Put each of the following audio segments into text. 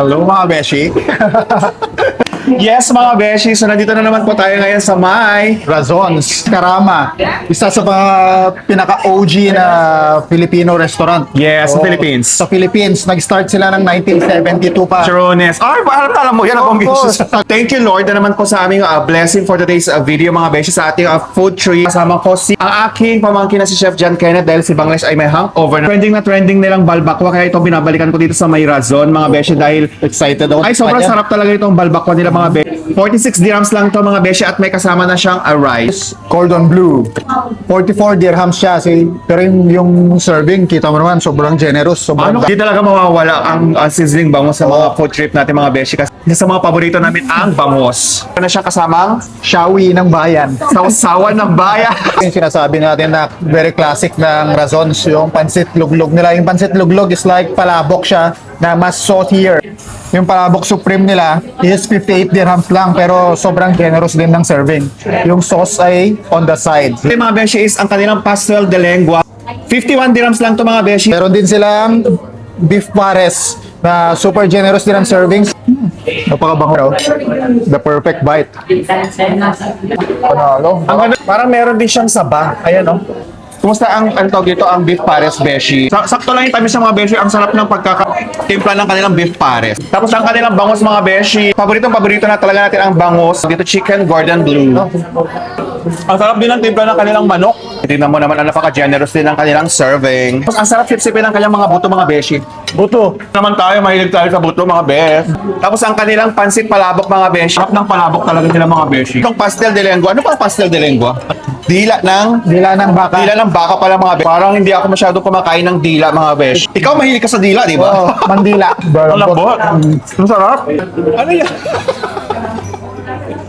Hello mga beshi. Yes, mga beshi. So, nandito na naman po tayo ngayon sa may Razons, Karama. Isa sa mga pinaka-OG na Filipino restaurant. Yes, sa Oo, Philippines. Sa Philippines. Nag-start sila ng 1972 pa. Chirones. Ay, alam mo, yan ang Of course. Thank you, Lord, na naman po sa aming blessing for today's video, mga beshi, sa ating food tree. Kasama ko ang aking pamangkin na si Chef John Kenneth dahil si Bangladesh ay may hangover. Trending na trending nilang balbakwa, kaya ito binabalikan ko dito sa may Razon, mga beshi, dahil Excited ako. ay, sobrang sarap talaga itong balbakwa nila, mga beshi. 46 dirhams lang to, mga beshi, at may kasama na siyang rice. Cordon bleu. 44 dirhams siya. Pero yung serving, kita mo naman, sobrang generous. Sobrang Hindi talaga mawawala ang sizzling bangus sa mga food trip natin, mga beshi, kasi isa sa mga paborito namin ang bangus. Ano siya kasamang shawi ng bayan. sausawan ng bayan. Yung sinasabi natin na very classic ng Razons, yung pansit luglog nila. Yung pansit luglog is like palabok siya na mas saltier. Yung palabok supreme nila is 58 dirhams lang pero sobrang generous din ng serving. Yung sauce ay on the side. Ito, mga beshi, is ang kanilang pastel de lengua. 51 dirhams lang to, mga beshi. Meron din silang beef pares na super generous din ang servings. Napakabango. The perfect bite. Panalo. Parang meron din siyang saba. Ayan, oh. Kumusta ang tawag dito, ang beef pares, beshi? Sakto lang yung tamis ng mga beshi. Ang sarap ng pagkakatimpla ng kanilang beef pares. Tapos ang kanilang bangus, mga beshi. Paborito na talaga natin ang bangus. Dito, chicken Gordon Bleu. Ang sarap din ng timpla ng kanilang manok. Tingnan mo naman, ang napaka-generous din ng kanilang serving. Tapos ang sarap sipsipin ng kanilang mga buto, mga beshi. Buto. Naman tayo, mahilig tayo sa buto, mga bes. Tapos ang kanilang pansit palabok, mga beshi. Sarap ng palabok talaga nila, mga beshi. Itong pastel de lengua. Ano pa ang pastel de lengua? Dila ng baka. Dila ng baka pala, mga beshi. Parang hindi ako masyado kumakain ng dila, mga beshi. Ikaw mahilig ka sa dila, di ba? Oh, mandila. Ang lambot. Ang sarap. Ano yan?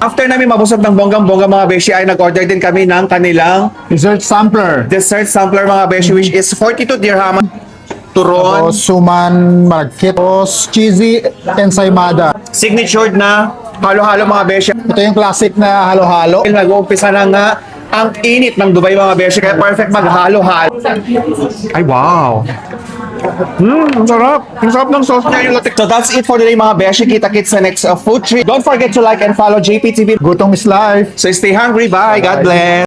After namin mabusog ng bonggang-bongga, mga beshi, ay nag-order din kami ng kanilang Dessert sampler. dessert sampler, mga beshi, which is 42 dirham. Turon, Tapos suman, market. Tapos cheesy ensaymada. signatured na halo-halo, mga beshi. Ito yung classic na halo-halo. Nag-uumpisa na nga ang init ng Dubai, mga beshi, kaya perfect maghalo-halo. Ay, wow! Ang sarap! Ang sarap ng sauce niya yung latik. So that's it for today, mga beshi. Kita-kits sa next food trip. Don't forget to like and follow JPTV. Gutong is life. So stay hungry. Bye. God bless.